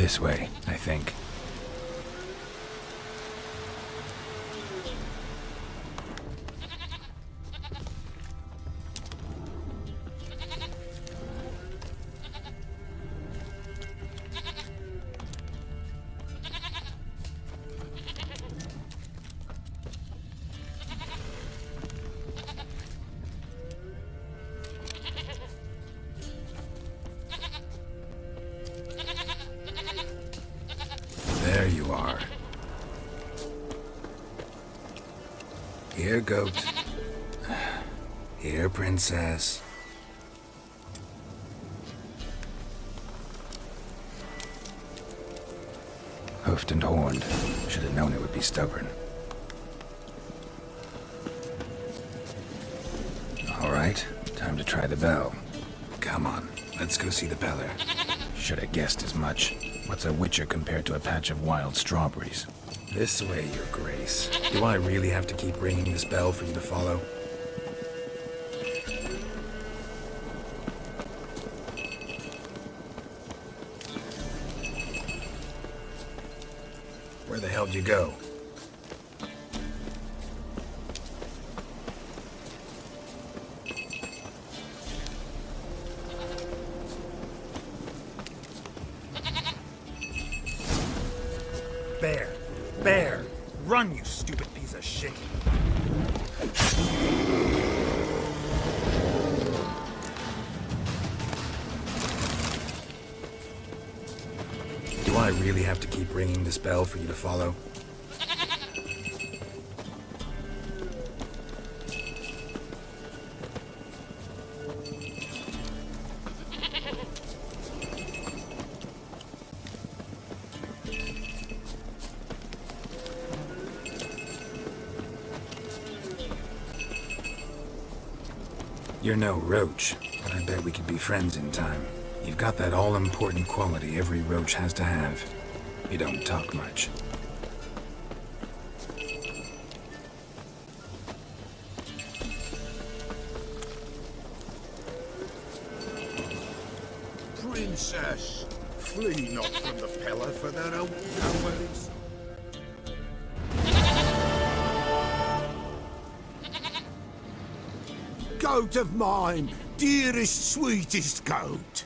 This way, I think. There you are. Here, goat. Here, princess. Hoofed and horned. Should have known it would be stubborn. All right, time to try the bell. Come on, let's go see the beller. Should have guessed as much. What's a witcher compared to a patch of wild strawberries? This way, your grace. Do I really have to keep ringing this bell for you to follow? Where the hell did you go? Bear! Bear! Run, you stupid piece of shit! Do I really have to keep ringing this bell for you to follow? You're no roach, but I bet we could be friends in time. You've got that all-important quality every roach has to have. You don't talk much. Princess, flee not from the pillar for their own cowardice. Goat of mine, dearest, sweetest goat.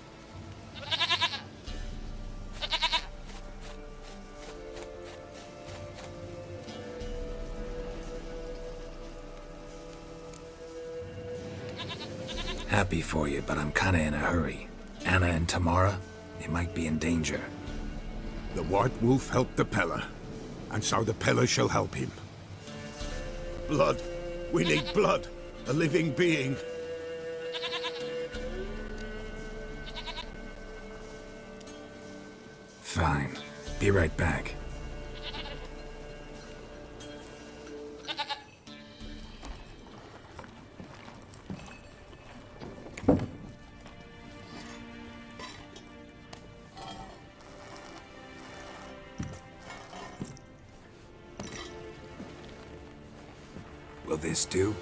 Happy for you, but I'm kinda in a hurry. Anna and Tamara, they might be in danger. The White Wolf helped the Peller, and so the Peller shall help him. Blood. We need blood. A living being. Fine. Be right back. Will this do?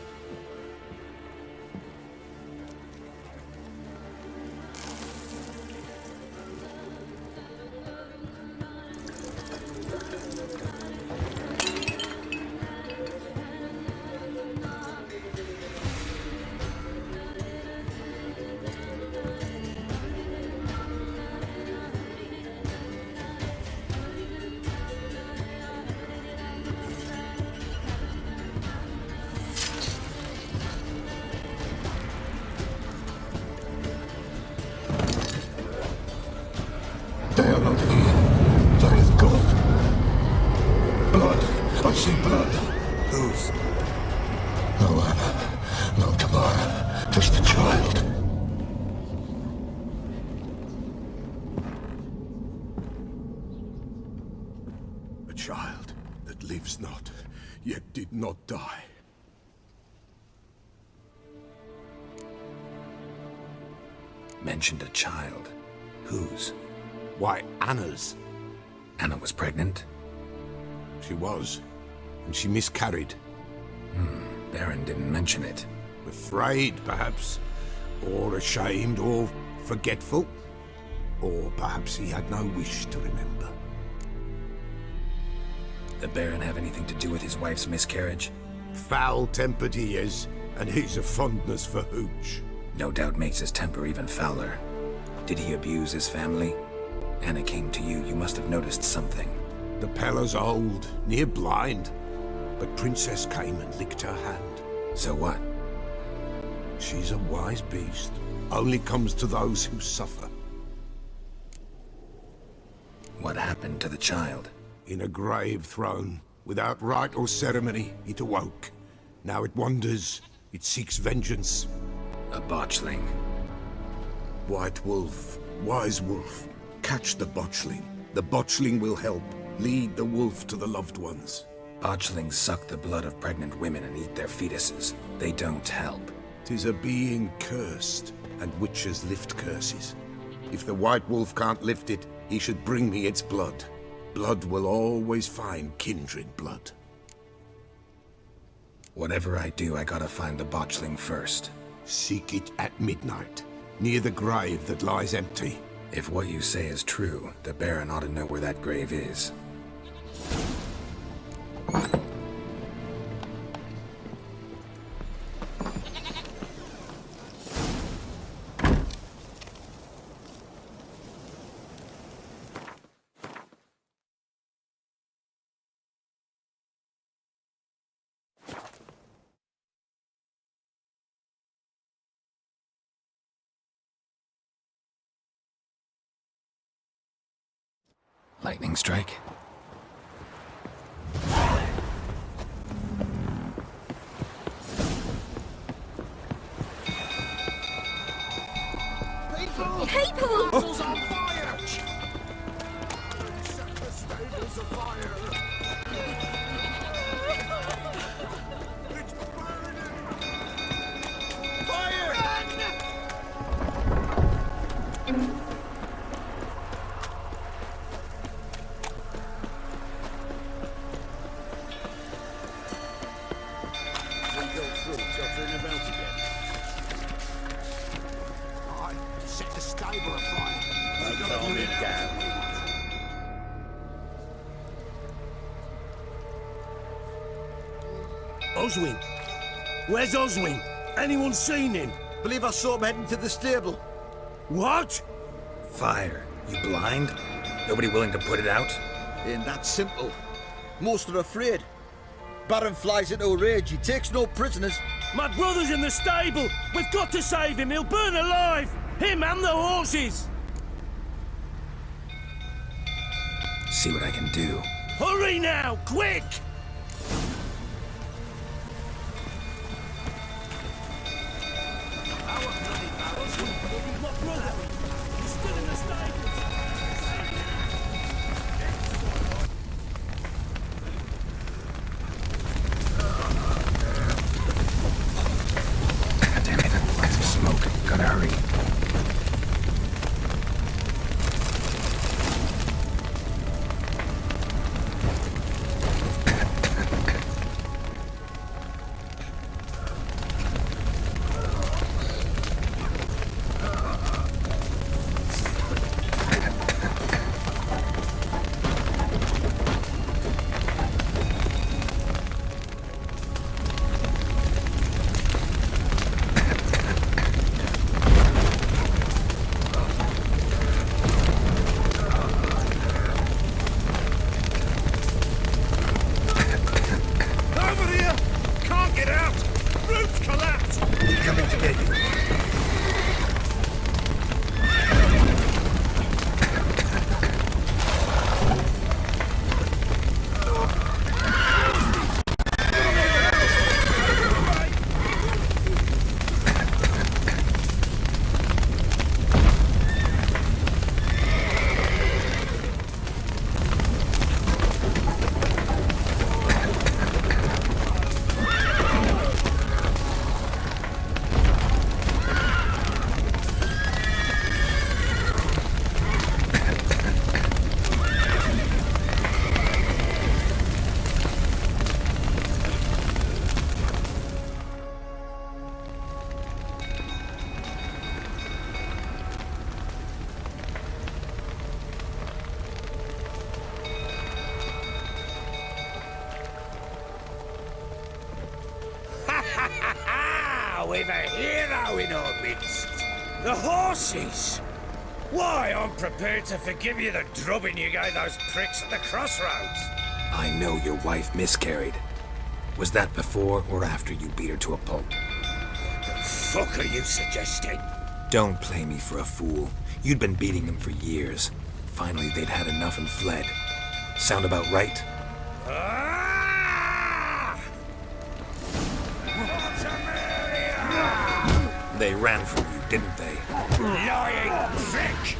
They are not here. There is God. Blood. I see blood. Whose? No Anna. No Tamara. Just a child. A child that lives not, yet did not die. Mentioned a child. Whose? Why, Anna's. Anna was pregnant? She was, and she miscarried. Baron didn't mention it. Afraid, perhaps, or ashamed, or forgetful. Or perhaps he had no wish to remember. The Baron have anything to do with his wife's miscarriage? Foul-tempered he is, and he's a fondness for hooch. No doubt makes his temper even fouler. Did he abuse his family? Anna came to you, you must have noticed something. The Pella's old, near blind, but Princess came and licked her hand. So what? She's a wise beast, only comes to those who suffer. What happened to the child? In a grave thrown, without rite or ceremony, it awoke. Now it wanders, it seeks vengeance. A botchling. White wolf, wise wolf, catch the botchling. The botchling will help, lead the wolf to the loved ones. Botchlings suck the blood of pregnant women and eat their fetuses. They don't help. 'Tis a being cursed, and witches lift curses. If the white wolf can't lift it, he should bring me its blood. Blood will always find kindred blood. Whatever I do, I gotta find the botchling first. Seek it at midnight, near the grave that lies empty. If what you say is true, the Baron ought to know where that grave is. Lightning strike. People! Castle's on fire! Set the stables afire! It's burning! Fire! We go through till turn about again. I set the stable afire. Calm it down. Oswin? Where's Oswin? Anyone seen him? Believe I saw him heading to the stable. What? Fire. You blind? Nobody willing to put it out? Ain't that simple. Most are afraid. Baron flies into a rage. He takes no prisoners. My brother's in the stable. We've got to save him. He'll burn alive. Him and the horses. See what I can do. Hurry now, quick! My brother. He's still in the stables. Damn it. Lots of smoke. Gotta hurry. now we've a hero in our midst. The horses! Why, I'm prepared to forgive you the drubbing you gave those pricks at the crossroads. I know your wife miscarried. Was that before or after you beat her to a pulp? What the fuck are you suggesting? Don't play me for a fool. You'd been beating them for years. Finally, they'd had enough and fled. Sound about right? They ran from you, didn't they? Lying prick!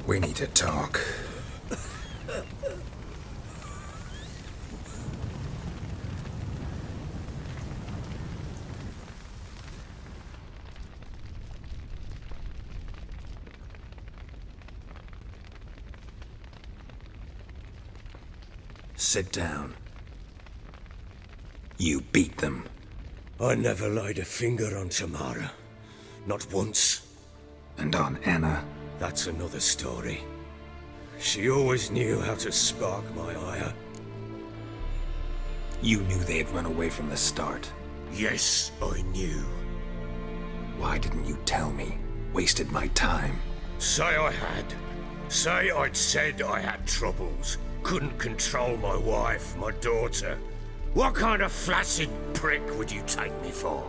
We need to talk. Sit down. You beat them. I never laid a finger on Tamara. Not once. And on Anna? That's another story. She always knew how to spark my ire. You knew they had run away from the start. Yes, I knew. Why didn't you tell me? Wasted my time. Say I had. Say I'd said I had troubles. Couldn't control my wife, my daughter. What kind of flaccid prick would you take me for?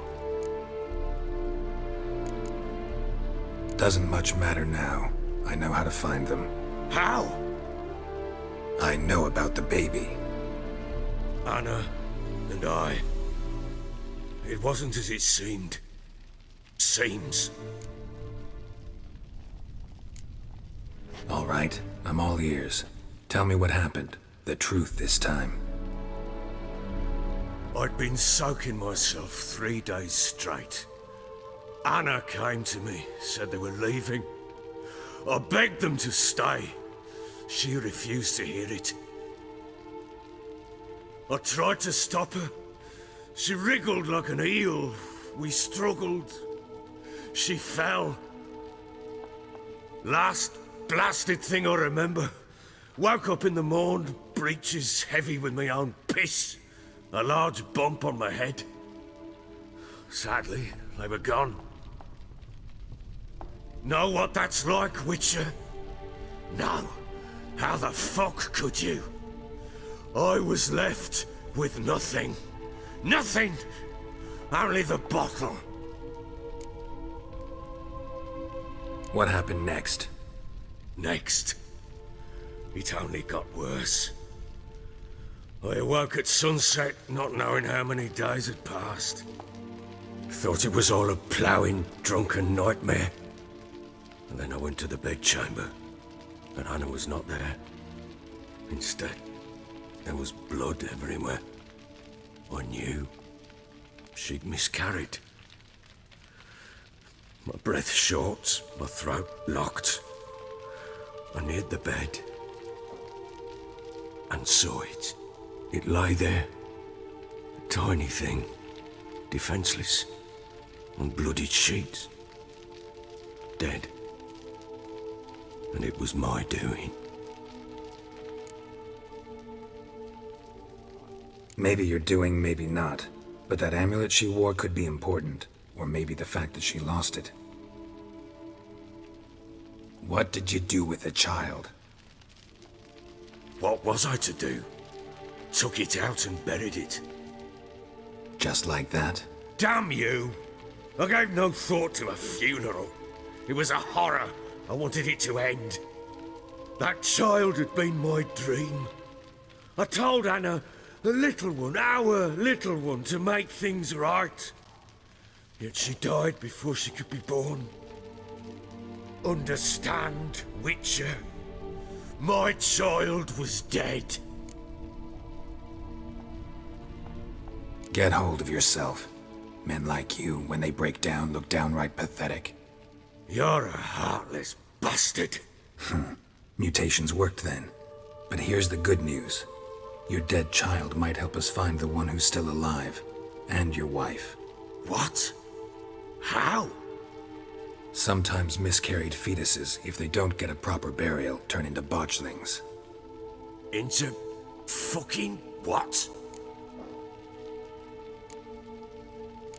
Doesn't much matter now. I know how to find them. How? I know about the baby. Anna and I. It wasn't as it seemed. Seems. All right, I'm all ears. Tell me what happened. The truth this time. I'd been soaking myself 3 days straight. Anna came to me, said they were leaving. I begged them to stay. She refused to hear it. I tried to stop her. She wriggled like an eel. We struggled. She fell. Last blasted thing I remember. Woke up in the morn, breeches heavy with my own piss. A large bump on my head. Sadly, they were gone. Know what that's like, Witcher? No. How the fuck could you? I was left with nothing. Nothing! Only the bottle. What happened next? Next. It only got worse. I awoke at sunset, not knowing how many days had passed. Thought it was all a ploughing, drunken nightmare. And then I went to the bedchamber, and Anna was not there. Instead, there was blood everywhere. I knew she'd miscarried. My breath short, my throat locked. I neared the bed and saw it. It lay there, a tiny thing, defenseless, on bloodied sheets, dead. And it was my doing. Maybe you're doing, maybe not. But that amulet she wore could be important. Or maybe the fact that she lost it. What did you do with the child? What was I to do? Took it out and buried it. Just like that? Damn you! I gave no thought to a funeral. It was a horror. I wanted it to end. That child had been my dream. I told Anna, the little one, our little one, to make things right. Yet she died before she could be born. Understand, Witcher? My child was dead. Get hold of yourself. Men like you, when they break down, look downright pathetic. You're a heartless bastard. Mutations worked then. But here's the good news. Your dead child might help us find the one who's still alive. And your wife. What? How? Sometimes miscarried fetuses, if they don't get a proper burial, turn into botchlings. Into fucking what?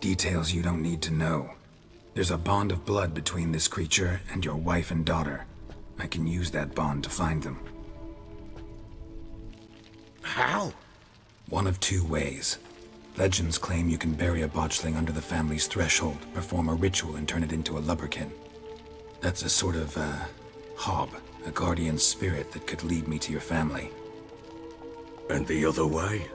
Details you don't need to know. There's a bond of blood between this creature and your wife and daughter. I can use that bond to find them. How? One of two ways. Legends claim you can bury a botchling under the family's threshold, perform a ritual, and turn it into a lubberkin. That's a sort of, hob, a guardian spirit that could lead me to your family. And the other way?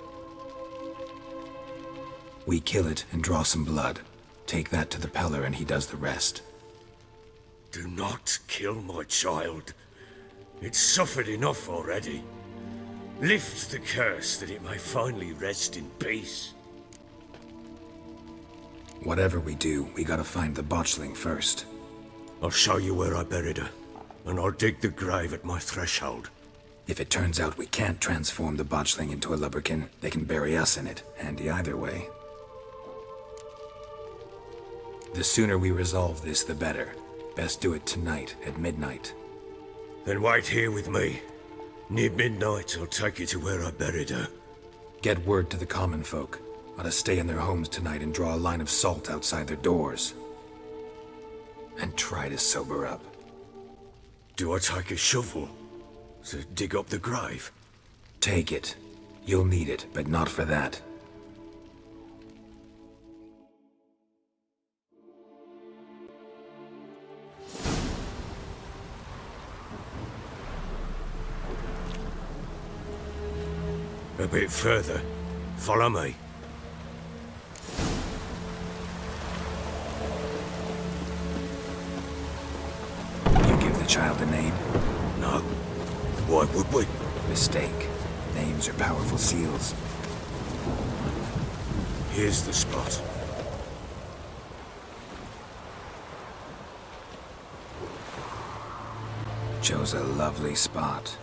We kill it and draw some blood. Take that to the Peller and he does the rest. Do not kill my child. It's suffered enough already. Lift the curse that it may finally rest in peace. Whatever we do, we gotta find the botchling first. I'll show you where I buried her, and I'll dig the grave at my threshold. If it turns out we can't transform the botchling into a lubberkin, they can bury us in it. Handy either way. The sooner we resolve this, the better. Best do it tonight, at midnight. Then wait here with me. Near midnight, I'll take you to where I buried her. Get word to the common folk. Ought to stay in their homes tonight and draw a line of salt outside their doors. And try to sober up. Do I take a shovel to dig up the grave? Take it. You'll need it, but not for that. A bit further. Follow me. You give the child a name? No. Why would we? Mistake. Names are powerful seals. Here's the spot. Chose a lovely spot.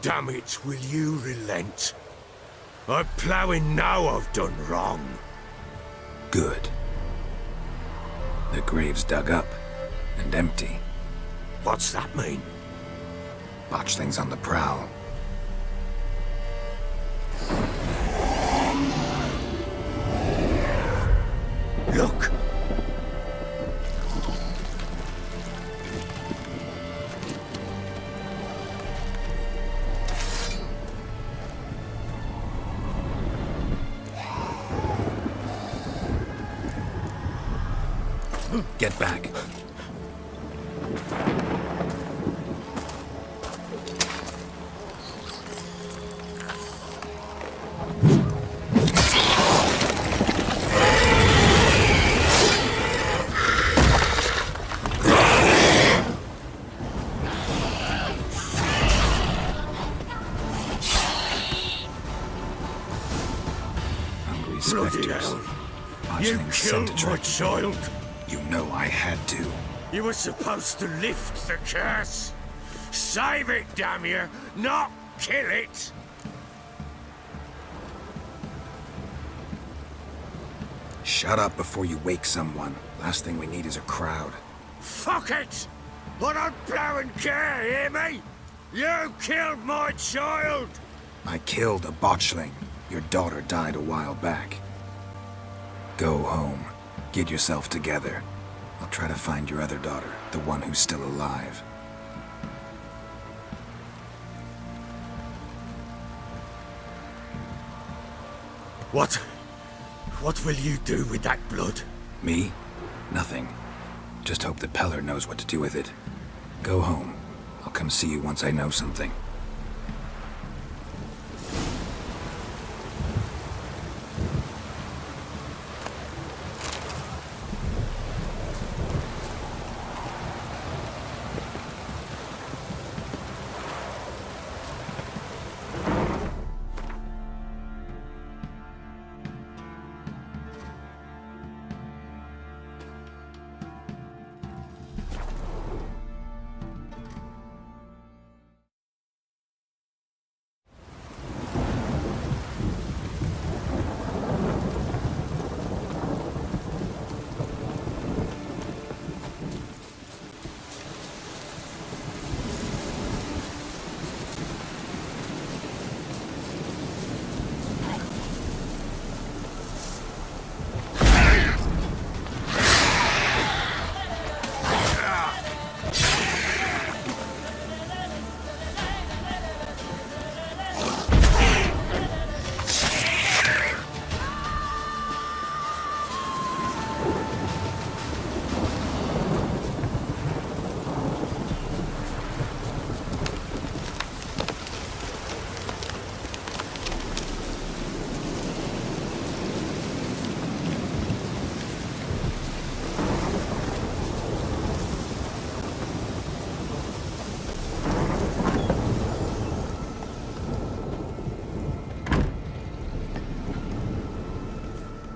Damn it, will you relent? I'm ploughing now I've done wrong. Good. The grave's dug up and empty. What's that mean? Botchling's on the prowl. Look! Get back. Hungry Bloody specters. hell! You Botchling's sent killed to my track. child! You know I had to. You were supposed to lift the curse! Save it, damn you! Not kill it! Shut up before you wake someone. Last thing we need is a crowd. Fuck it! I don't plow and care, hear me? You killed my child! I killed a botchling. Your daughter died a while back. Go home. Get yourself together. I'll try to find your other daughter, the one who's still alive. What will you do with that blood? Me? Nothing. Just hope the Peller knows what to do with it. Go home. I'll come see you once I know something.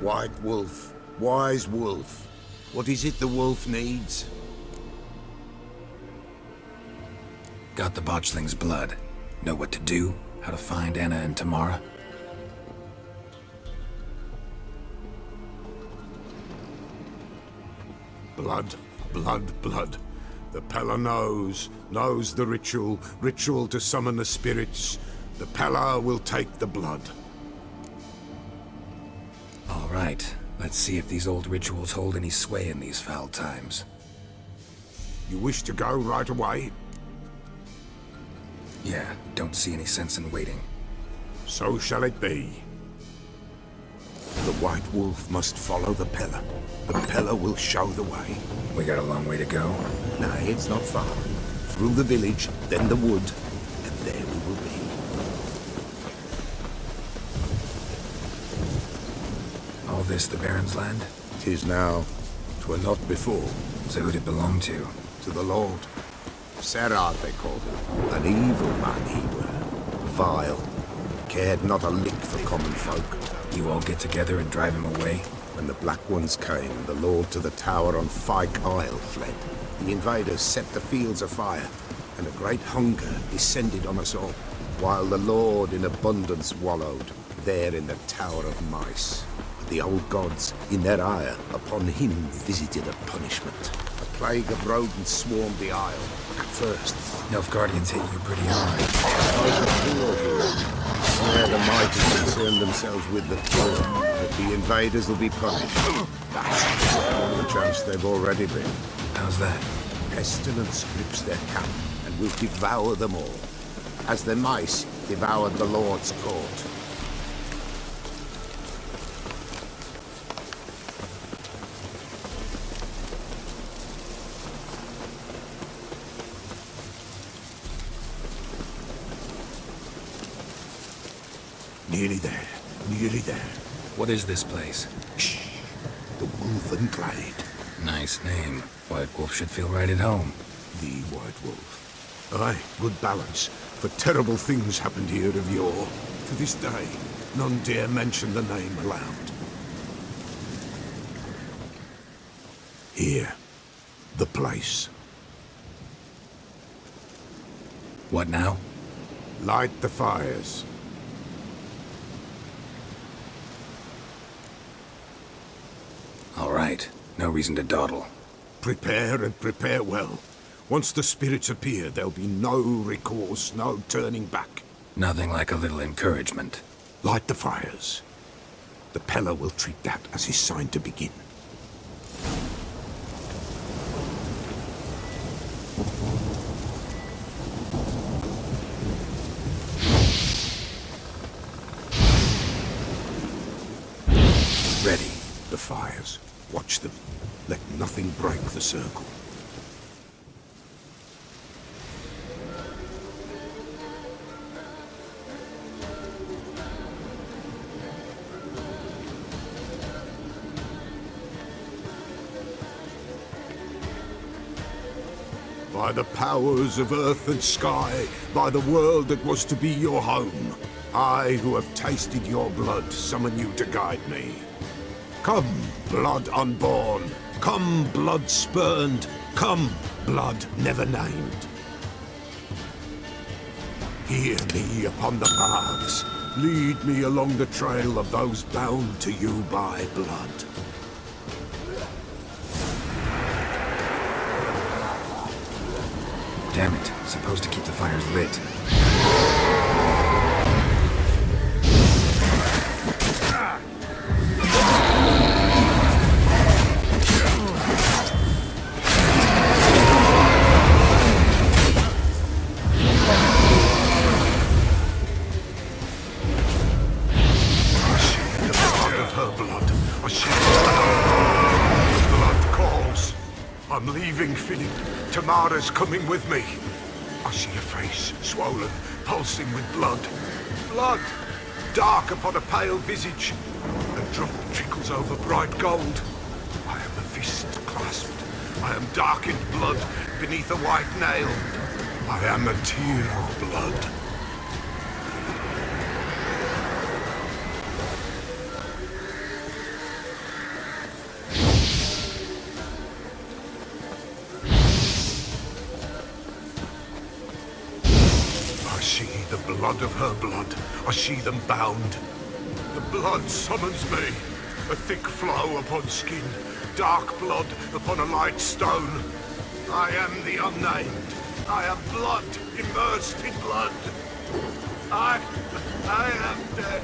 White wolf, wise wolf. What is it the wolf needs? Got the botchling's blood. Know what to do? How to find Anna and Tamara? Blood, blood, blood. The Pella knows the ritual to summon the spirits. The Pella will take the blood. All right. Let's see if these old rituals hold any sway in these foul times. You wish to go right away? Yeah, don't see any sense in waiting. So shall it be. The White Wolf must follow the Pella. The Pella will show the way. We got a long way to go. Nay, it's not far. Through the village, then the wood, and there we will be. All this the Baron's land? 'Tis now. 'Twere not before. So who'd it belong to? To the Lord. Serad, they called him. An evil man he were. Vile. Cared not a lick for common folk. You all get together and drive him away? When the Black Ones came, the Lord to the tower on Fyke Isle fled. The invaders set the fields afire, and a great hunger descended on us all, while the Lord in abundance wallowed, there in the Tower of Mice. The old gods, in their ire, upon him visited a punishment. A plague of rodents swarmed the isle, at first. Nilfgaardians hit you pretty hard. Where the mighty concern themselves with the poor, but the invaders will be punished. Perchance they've already been. How's that? Pestilence grips their camp and will devour them all, as the mice devoured the Lord's court. Nearly there, nearly there. What is this place? Shh! The Wolfen Glade. Nice name. White Wolf should feel right at home. The White Wolf. Aye, good balance, for terrible things happened here of yore. To this day, none dare mention the name aloud. Here, the place. What now? Light the fires. All right. No reason to dawdle. Prepare and prepare well. Once the spirits appear, there'll be no recourse, no turning back. Nothing like a little encouragement. Light the fires. The Pella will treat that as his sign to begin. Ready. The fires. Watch them. Let nothing break the circle. By the powers of earth and sky, by the world that was to be your home, I, who have tasted your blood, summon you to guide me. Come, blood unborn. Come, blood spurned. Come, blood never named. Hear me upon the paths. Lead me along the trail of those bound to you by blood. Damn it. Supposed to keep the fires lit. I'm leaving, Philip. Tamara's coming with me. I see a face, swollen, pulsing with blood. Blood! Dark upon a pale visage. A drop trickles over bright gold. I am a fist clasped. I am darkened blood beneath a white nail. I am a tear of blood. blood of her blood. I see them bound. The blood summons me. A thick flow upon skin, dark blood upon a light stone. I am the unnamed. I am blood immersed in blood. I am dead.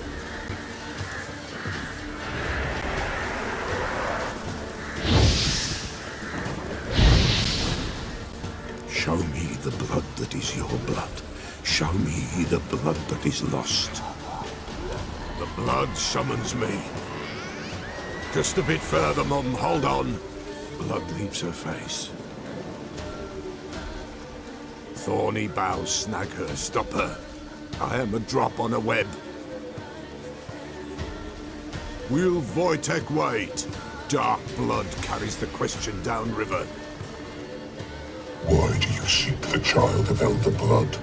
Show me the blood that is your blood. Show me the blood that is lost. The blood summons me. Just a bit further, Mum. Hold on. Blood leaves her face. Thorny boughs snag her, stop her. I am a drop on a web. Will Wojtek wait? Dark blood carries the question downriver. Why do you seek the child of elder blood?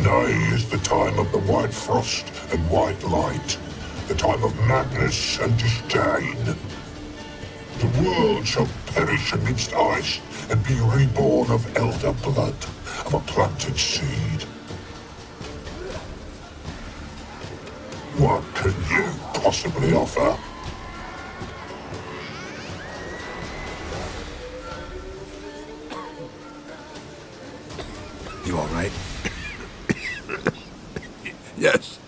Nigh is the time of the white frost and white light, the time of madness and disdain. The world shall perish amidst ice and be reborn of elder blood, of a planted seed. What can you possibly offer? You all right? Yes.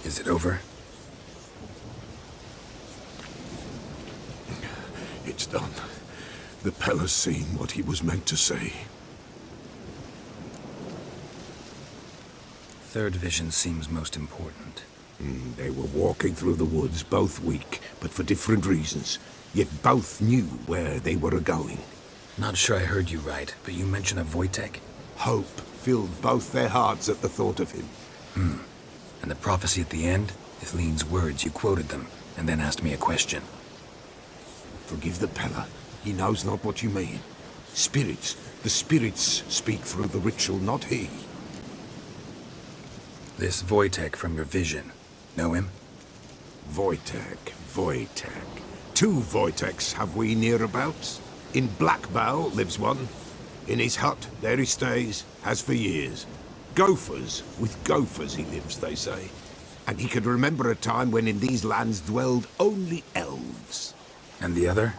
Is it over? It's done. The Pella's seen what he was meant to see. Third vision seems most important. They were walking through the woods, both weak, but for different reasons. Yet both knew where they were going. Not sure I heard you right, but you mentioned a Wojtek. Hope filled both their hearts at the thought of him. And the prophecy at the end? Ithleen's words, you quoted them, and then asked me a question. Forgive the Pella. He knows not what you mean. Spirits. The spirits speak through the ritual, not he. This Wojtek from your vision. Know him? Wojtek. Two Wojteks have we nearabouts. In Blackbow lives one. In his hut, there he stays, has for years. Gophers, with gophers he lives, they say. And he could remember a time when in these lands dwelled only elves. And the other?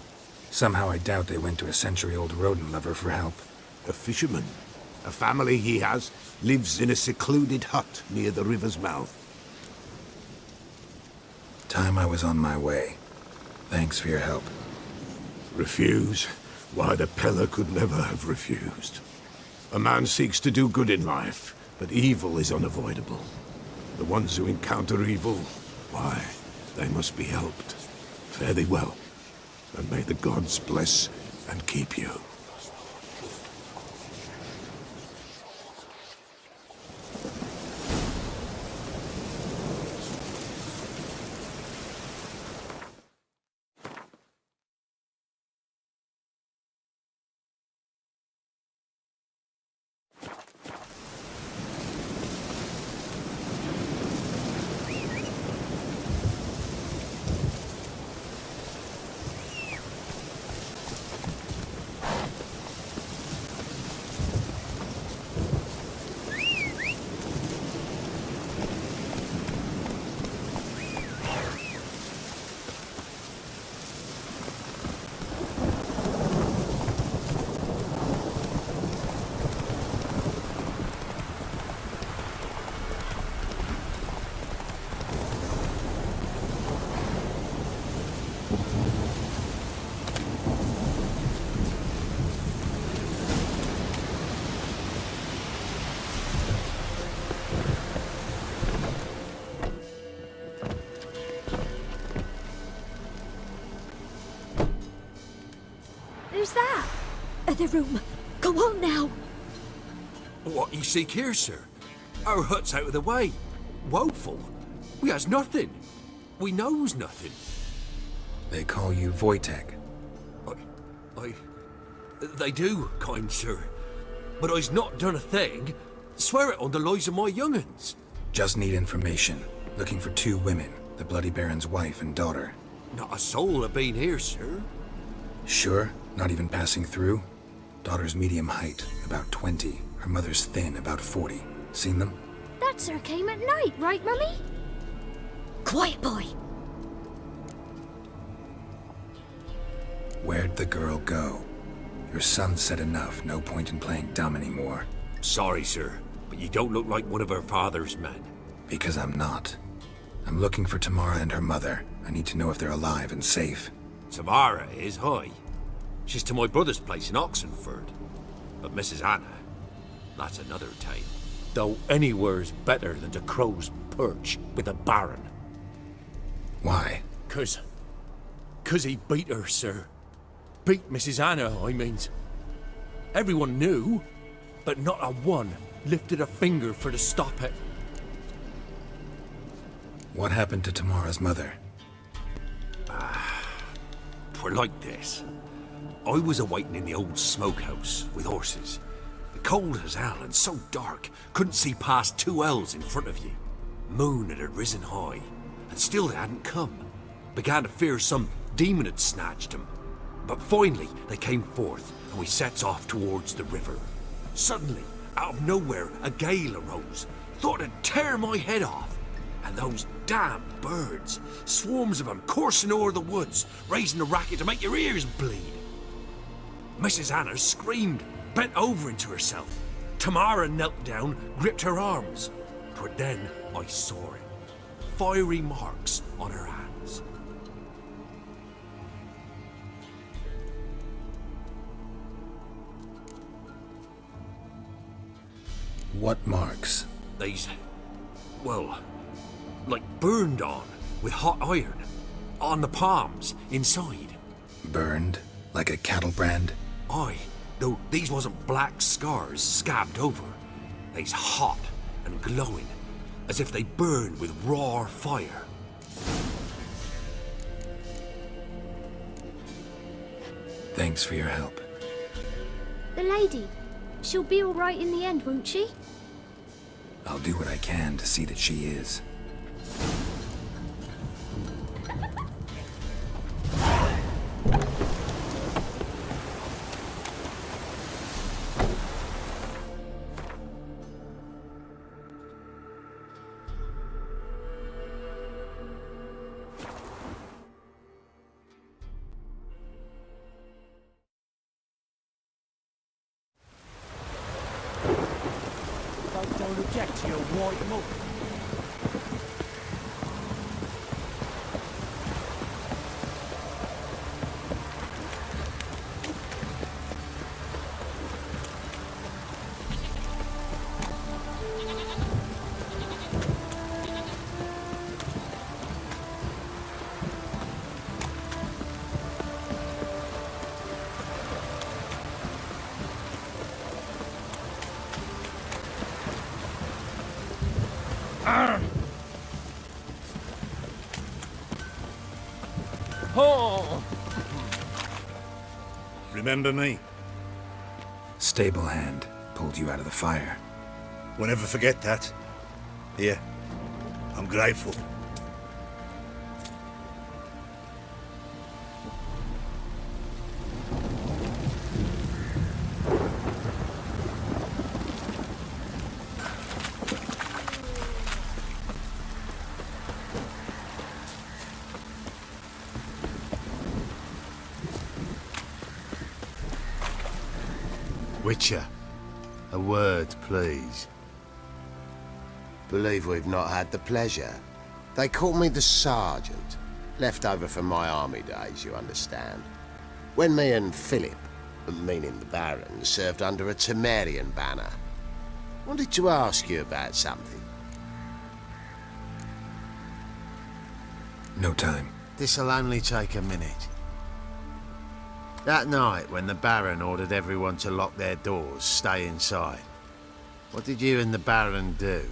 Somehow I doubt they went to a century-old rodent lover for help. A fisherman. A family he has, lives in a secluded hut near the river's mouth. Time I was on my way. Thanks for your help. Refuse? Why, the Pella could never have refused. A man seeks to do good in life, but evil is unavoidable. The ones who encounter evil, why, they must be helped. Fare thee well, and may the gods bless and keep you. Who's that? Other room. Go on now. What you seek here, sir? Our hut's out of the way. Woeful. We has nothing. We knows nothing. They call you Wojtek. They do, kind sir. But I's not done a thing. Swear it on the lives of my young'uns. Just need information. Looking for two women, the Bloody Baron's wife and daughter. Not a soul have been here, sir. Sure? Not even passing through? Daughter's medium height, about 20. Her mother's thin, about 40. Seen them? That sir came at night, right, Mummy? Quiet, boy. Where'd the girl go? Your son said enough. No point in playing dumb anymore. Sorry, sir, but you don't look like one of her father's men. Because I'm not. I'm looking for Tamara and her mother. I need to know if they're alive and safe. Tamara is, hi. She's to my brother's place in Oxenford. But Mrs. Anna, that's another tale. Though anywhere's better than to crow's perch with a baron. Why? 'Cause he beat her, sir. Beat Mrs. Anna, I means. Everyone knew, but not a one lifted a finger for to stop it. What happened to Tamara's mother? 'Twere like this. I was a-waiting in the old smokehouse with horses. Cold as hell and so dark, couldn't see past 2 ells in front of you. Moon had risen high, and still they hadn't come. Began to fear some demon had snatched them. But finally they came forth, and we sets off towards the river. Suddenly, out of nowhere, a gale arose. Thought it'd tear my head off. And those damn birds, swarms of them coursing o'er the woods, raising a racket to make your ears bleed. Mrs. Anna screamed, bent over into herself. Tamara knelt down, gripped her arms. 'Twere then I saw it. Fiery marks on her hands. What marks? These, well, like burned on with hot iron. On the palms, inside. Burned? Like a cattle brand? Aye, though these wasn't black scars scabbed over. They's hot and glowing, as if they burned with raw fire. Thanks for your help. The lady. She'll be all right in the end, won't she? I'll do what I can to see that she is. Don't object to your white milk. Oh! Remember me? Stable hand pulled you out of the fire. Won't ever forget that. Here, I'm grateful. Witcher, a word, please. Believe we've not had the pleasure. They call me the Sergeant. Left over from my army days, you understand. When me and Philip, meaning the Baron, served under a Temerian banner. Wanted to ask you about something. No time. This'll only take a minute. That night, when the Baron ordered everyone to lock their doors, stay inside, what did you and the Baron do?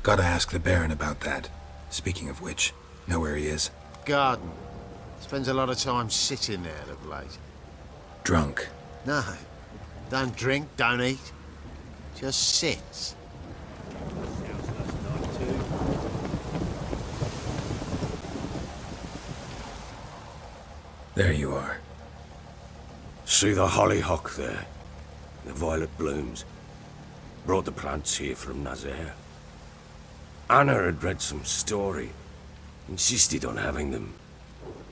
Gotta ask the Baron about that. Speaking of which, know where he is? Garden. Spends a lot of time sitting there of late. Drunk. No. Don't drink, don't eat. Just sits. There you are. See the hollyhock there? the violet blooms. Brought the plants here from Nazaire. Anna had read some story. Insisted on having them.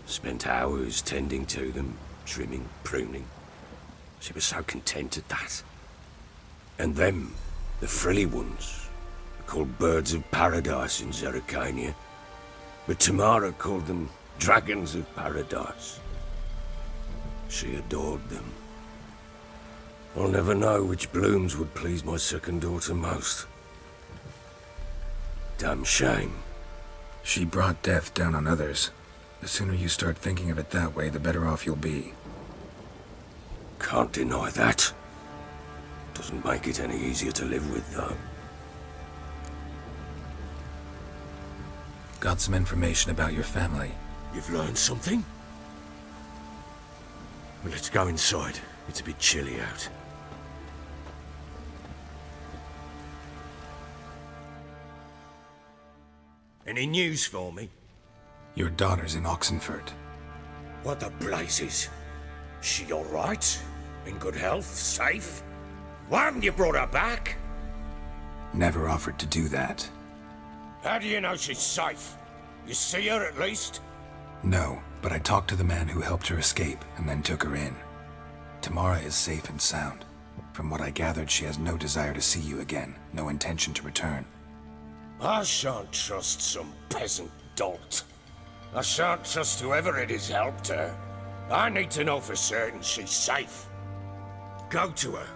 Spent hours tending to them, trimming, pruning. She was so content at that. And them, the frilly ones, are called birds of paradise in Zerrikania. But Tamara called them dragons of paradise. She adored them. I'll never know which blooms would please my second daughter most. Damn shame. She brought death down on others. The sooner you start thinking of it that way, the better off you'll be. Can't deny that. Doesn't make it any easier to live with, though. Got some information about your family. You've learned something? Well, let's go inside. It's a bit chilly out. Any news for me? Your daughter's in Oxenford. What the blazes? She all right? In good health? Safe? Why haven't you brought her back? Never offered to do that. How do you know she's safe? You see her at least? No, but I talked to the man who helped her escape and then took her in. Tamara is safe and sound. From what I gathered, she has no desire to see you again, no intention to return. I shan't trust some peasant dolt. I shan't trust whoever it is helped her. I need to know for certain she's safe. Go to her.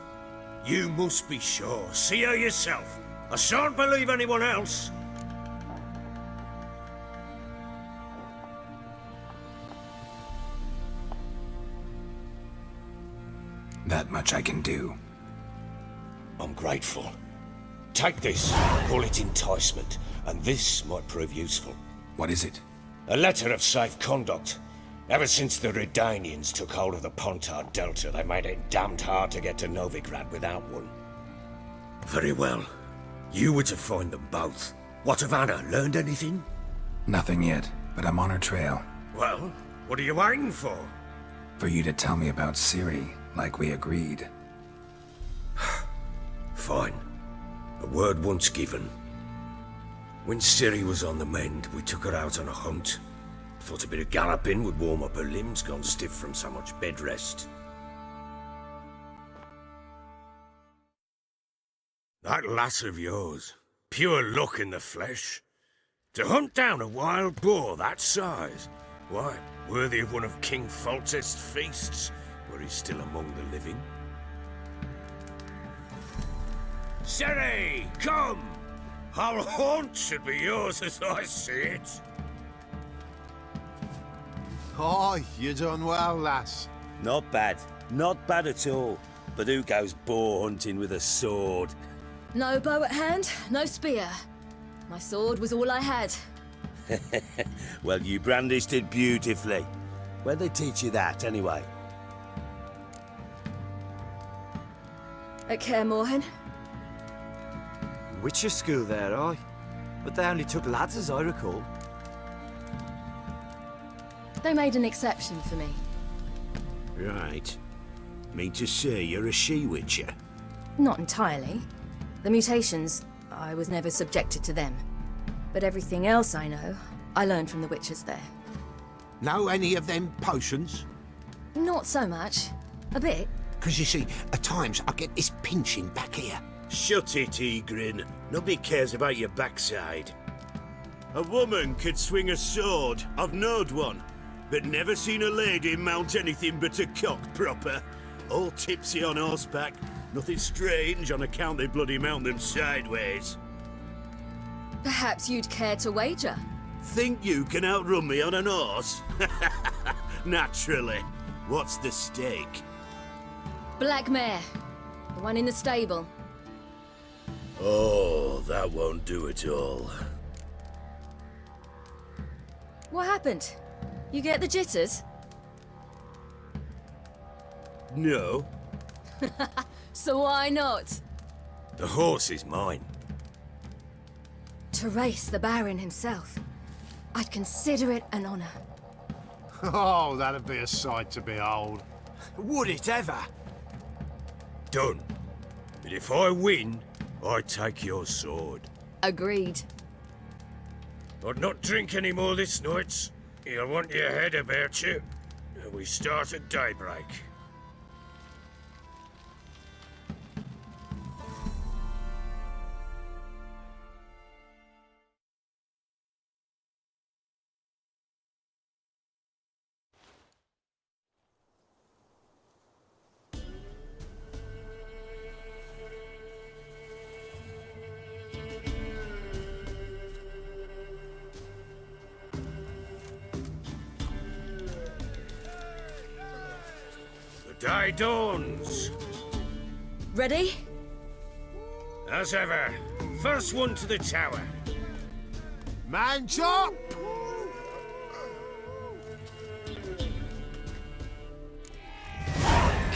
You must be sure. See her yourself. I shan't believe anyone else. That much I can do. I'm grateful. Take this, call it enticement, and this might prove useful. What is it? A letter of safe conduct. Ever since the Redanians took hold of the Pontar Delta, they made it damned hard to get to Novigrad without one. Very well. You were to find them both. What of Anna? Learned anything? Nothing yet, but I'm on her trail. Well, what are you waiting for? For you to tell me about Ciri, like we agreed. Fine. A word once given. When Ciri was on the mend, we took her out on a hunt. Thought a bit of galloping would warm up her limbs, gone stiff from so much bed rest. That lass of yours, pure luck in the flesh. To hunt down a wild boar that size, why, worthy of one of King Foltest's feasts, where he's still among the living. Ciri, come! Our haunt should be yours as I see it. Oh, you done well, lass. Not bad. Not bad at all. But who goes boar hunting with a sword? No bow at hand, no spear. My sword was all I had. Well, you brandished it beautifully. Where'd they teach you that, anyway? At Kaer Morhen. Witcher school there, aye. But they only took lads, as I recall. They made an exception for me. Right. Mean to say you're a she-witcher? Not entirely. The mutations, I was never subjected to them. But everything else I know, I learned from the witches there. Know any of them potions? Not so much. A bit. 'Cause you see, at times I get this pinching back here. Shut it, Egrin. Nobody cares about your backside. A woman could swing a sword. I've knowed one. But never seen a lady mount anything but a cock proper. All tipsy on horseback. Nothing strange on account they bloody mount them sideways. Perhaps you'd care to wager? Think you can outrun me on an horse? Naturally. What's the stake? Black mare. The one in the stable. Oh, that won't do it all. What happened? You get the jitters? No. So why not? The horse is mine. To race the Baron himself. I'd consider it an honor. Oh, that'd be a sight to behold. Would it ever? done. But if I win, I take your sword. Agreed. I'd not drink any more this night. You'll want your head about you. We start at daybreak. Day dawns. Ready? As ever, first one to the tower. Man chop!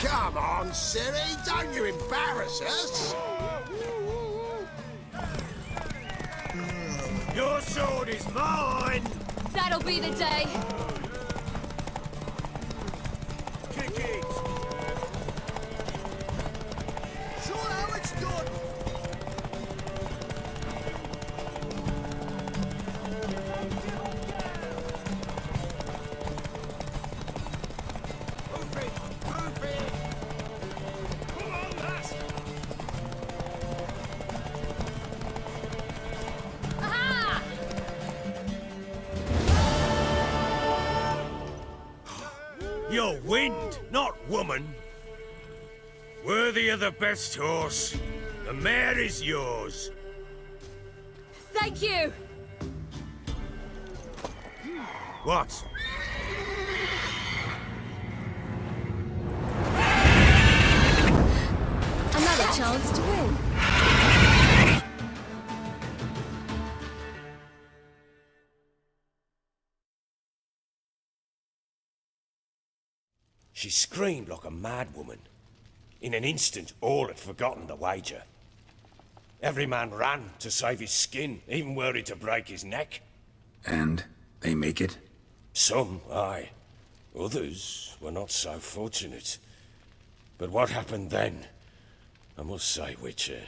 Come on, Siri, don't you embarrass us! Your sword is mine! That'll be the day. Kick it! Show how it's done! Move it! Move it! Come on, lass! Aha! You're wind, not woman. Worthy of the best horse. The mare is yours. Thank you! What? Another chance to win. She screamed like a mad woman. In an instant, all had forgotten the wager. Every man ran to save his skin, even worried to break his neck. And they make it? Some, aye. Others were not so fortunate. But what happened then? I must say, Witcher,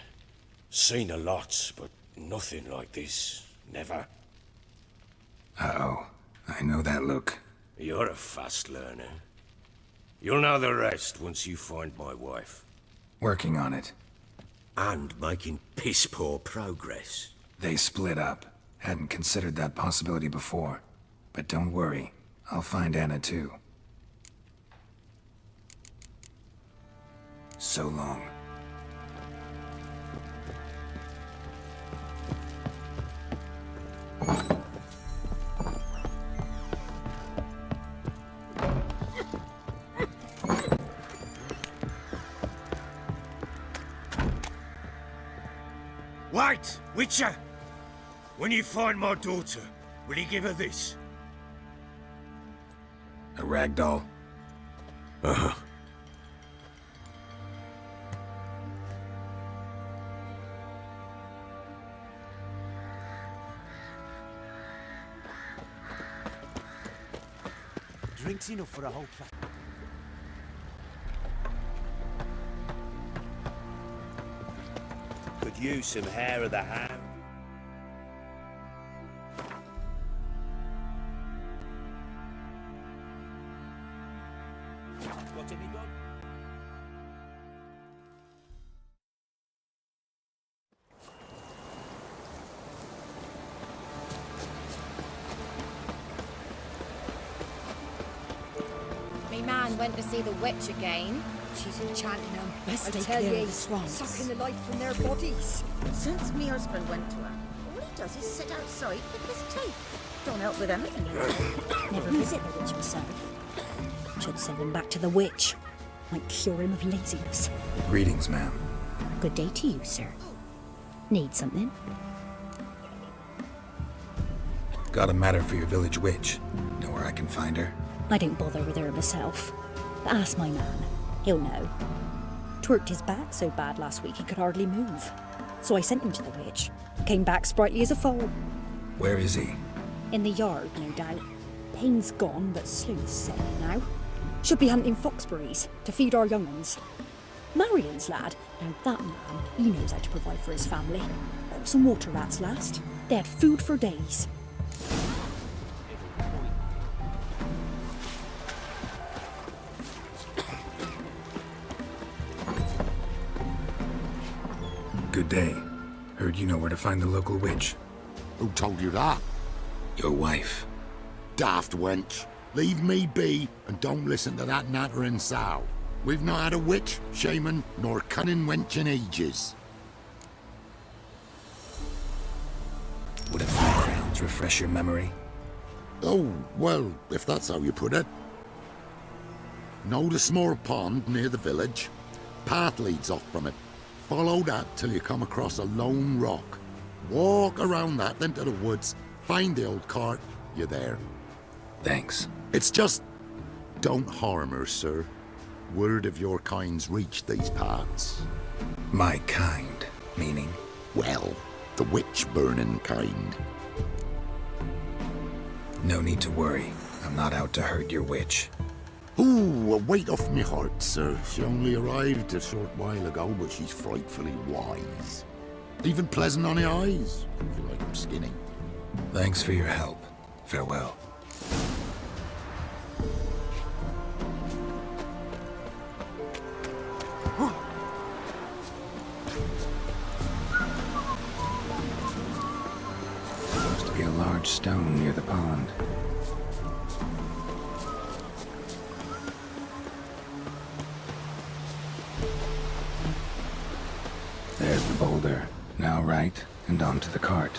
seen a lot, but nothing like this. Never. Uh-oh. I know that look. You're a fast learner. You'll know the rest once you find my wife. Working on it. And making piss-poor progress. They split up. Hadn't considered that possibility before. But don't worry. I'll find Anna too. So long. Wait, Witcher! When you find my daughter, will you give her this? A rag doll? Uh-huh. Drinks enough for a whole planet. Could use some hair of the hand. Got any gun? Me man went to see the witch again. She's enchanting them. Best I they tell clear ye, the swamps. sucking the life from their bodies. Since me husband went to her, all he does is sit outside with his teeth. Don't help with anything. Never visit the witch myself. Should send him back to the witch. Might cure him of laziness. Greetings, ma'am. Good day to you, sir. Need something? Got a matter for your village witch. Know where I can find her? I don't bother with her myself. But ask my man. He'll know. Twerked his back so bad last week he could hardly move. So I sent him to the witch. Came back sprightly as a foal. Where is he? In the yard, no doubt. Pain's gone, but sleuth's setting now. Should be hunting foxberries to feed our young ones. Marion's lad. Now that man, he knows how to provide for his family. Some water rats last. They had food for days. Good day. Heard you know where to find the local witch. Who told you that? Your wife. Daft wench. Leave me be and don't listen to that nattering sow. We've not had a witch, shaman, nor cunning wench in ages. Would a few crowns refresh your memory? Oh, well, if that's how you put it. Know the small pond near the village? Path leads off from it. Follow that till you come across a lone rock. Walk around that, then to the woods. Find the old cart. You're there. Thanks. It's just... don't harm her, sir. Word of your kind's reached these parts. My kind, meaning? Well, the witch-burning kind. No need to worry. I'm not out to hurt your witch. Ooh, a weight off me heart, sir. She only arrived a short while ago, but she's frightfully wise. Even pleasant on the eyes, if you like them skinny. Thanks for your help. Farewell. Supposed to be a large stone near the pond. There's the boulder. Now right, and onto the cart.